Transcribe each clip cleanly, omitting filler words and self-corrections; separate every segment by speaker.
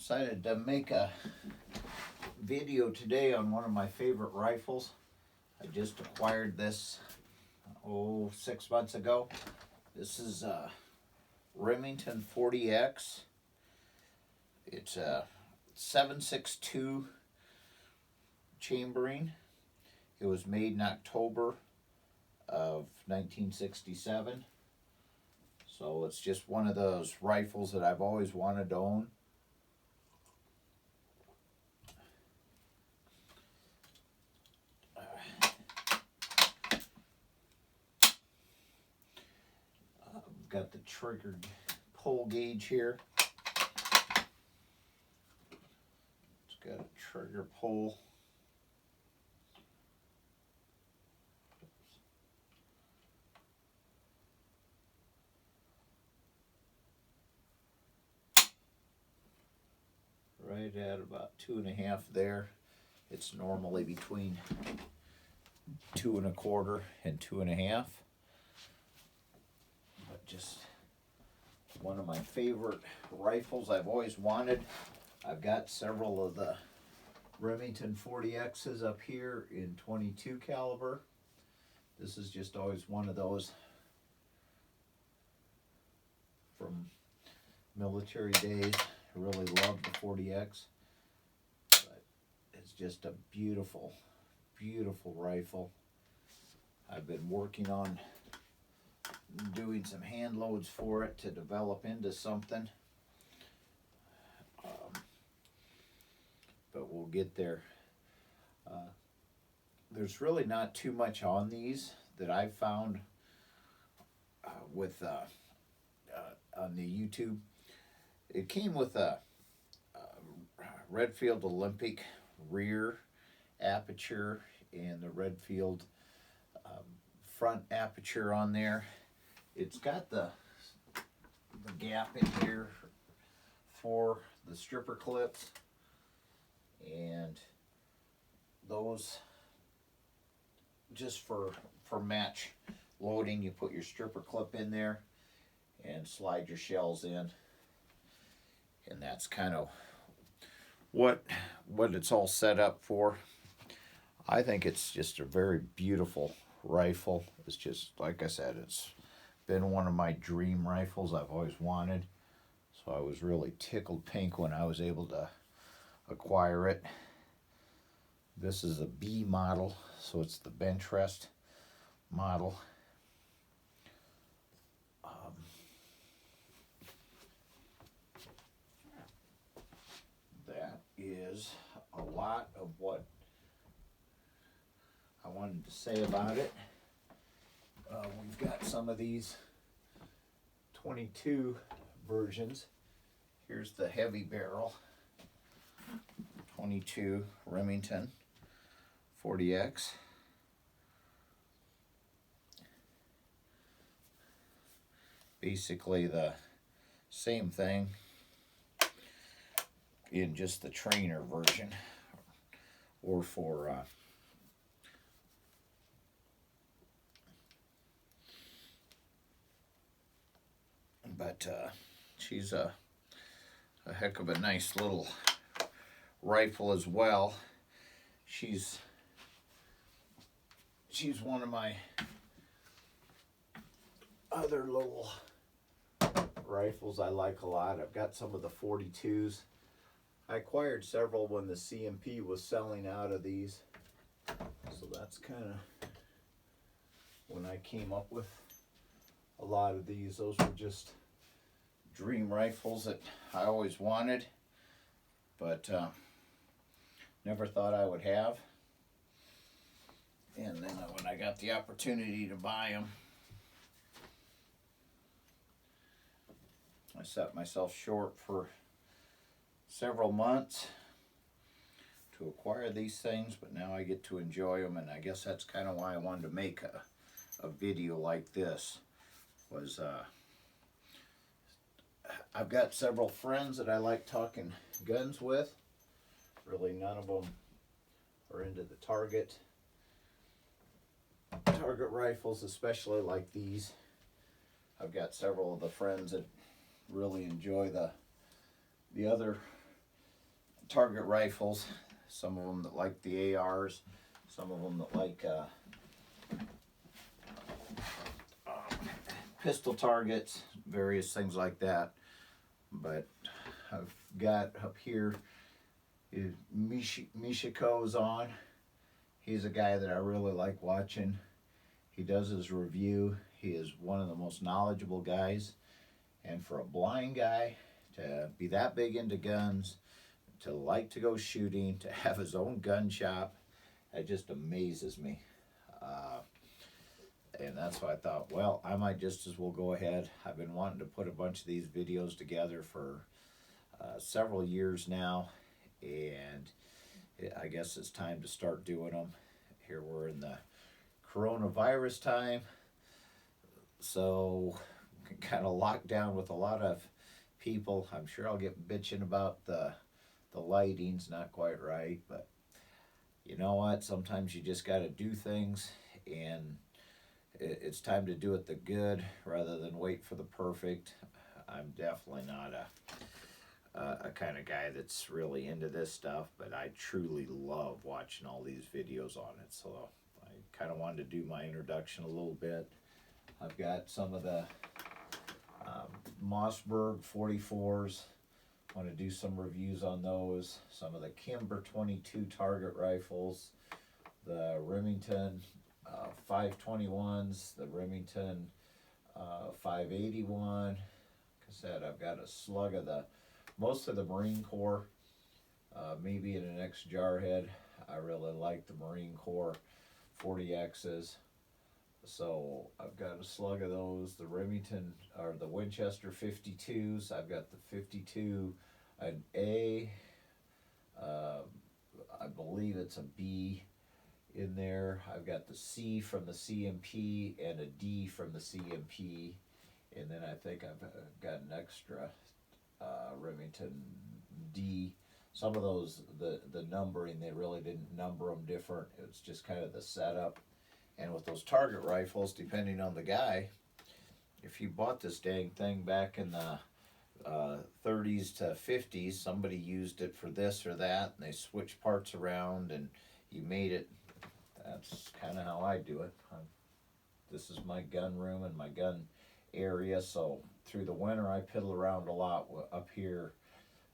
Speaker 1: Decided to make a video today on one of my favorite rifles. I just acquired this 6 months ago. This is a Remington 40X. It's a 7.62 chambering. It was made in October of 1967. So it's just one of those rifles that I've always wanted to own. Got the triggered pull gauge here. It's got a trigger pull. Right at about 2.5 there. It's normally between 2 1/4 and 2.5. But just one of my favorite rifles I've always wanted. I've got several of the Remington 40X's up here in 22 caliber. This is just always one of those from military days. I really love the 40X. But it's just a beautiful, beautiful rifle. I've been working on doing some hand loads for it to develop into something. But we'll get there. There's really not too much on these that I've found on the YouTube. It came with a Redfield Olympic rear aperture and the Redfield front aperture on there. It's got the gap in here for the stripper clips, and those just for match loading. You put your stripper clip in there and slide your shells in, and that's kind of what it's all set up for. I think it's just a very beautiful rifle. It's just, like I said, it's been one of my dream rifles I've always wanted. So I was really tickled pink when I was able to acquire it. This is a B model, so it's the bench rest model. That is a lot of what I wanted to say about it. We've got some of these 22 versions. Here's the heavy barrel 22 Remington 40X. Basically the same thing in just the trainer version, or for but she's a heck of a nice little rifle as well. She's one of my other little rifles I like a lot. I've got some of the 42s. I acquired several when the CMP was selling out of these. So that's kind of when I came up with a lot of these. Those were just dream rifles that I always wanted, but never thought I would have. And then when I got the opportunity to buy them, I set myself short for several months to acquire these things, but now I get to enjoy them, and I guess that's kind of why I wanted to make a video like this. Was I've got several friends that I like talking guns with. Really none of them are into the target rifles, especially like these. I've got several of the friends that really enjoy the other target rifles. Some of them that like the ARs, some of them that like pistol targets, various things like that. But I've got up here is Michiko's on. He's a guy that I really like watching. He does his review. He is one of the most knowledgeable guys. And for a blind guy to be that big into guns, to like to go shooting, to have his own gun shop, it just amazes me. And that's why I thought, well, I might just as well go ahead. I've been wanting to put a bunch of these videos together for several years now, and I guess it's time to start doing them. Here we're in the coronavirus time, so kind of locked down with a lot of people. I'm sure I'll get bitching about the lighting's not quite right, but you know what? Sometimes you just got to do things, and it's time to do it the good rather than wait for the perfect. I'm definitely not a kind of guy that's really into this stuff, but I truly love watching all these videos on it. So I kind of wanted to do my introduction a little bit. I've got some of the Mossberg 44s. I want to do some reviews on those. Some of the Kimber 22 target rifles, the Remington 521s, the Remington 581. Like I said, I've got a slug of most of the Marine Corps, maybe in an X Jarhead. I really like the Marine Corps 40Xs. So I've got a slug of those. The Remington, or the Winchester 52s. I've got the 52, an A, I believe it's a B in there. I've got the C from the CMP and a D from the CMP, and then I think I've got an extra Remington D. Some of those, the numbering, they really didn't number them different. It's just kind of the setup. And with those target rifles, depending on the guy, if you bought this dang thing back in the 30s to 50s, somebody used it for this or that, and they switched parts around, and you made it. That's kind of how I do it. This is my gun room and my gun area, so through the winter I piddle around a lot up here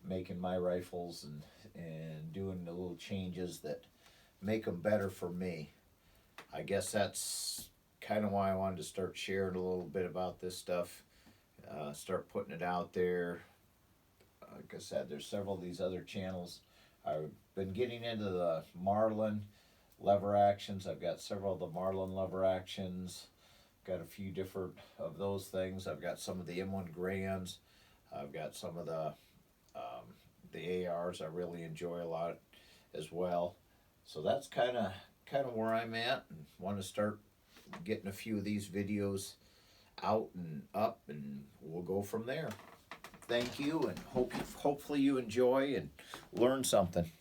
Speaker 1: making my rifles and doing the little changes that make them better for me. I guess that's kind of why I wanted to start sharing a little bit about this stuff, start putting it out there. Like I said, there's several of these other channels. I've been getting into the Marlin lever actions. I've got several of the Marlin lever actions. Got a few different of those things. I've got some of the M1 Grands. I've got some of the ARs I really enjoy a lot as well. So that's kind of where I'm at, and want to start getting a few of these videos out and up, and we'll go from there. Thank you, and hopefully you enjoy and learn something.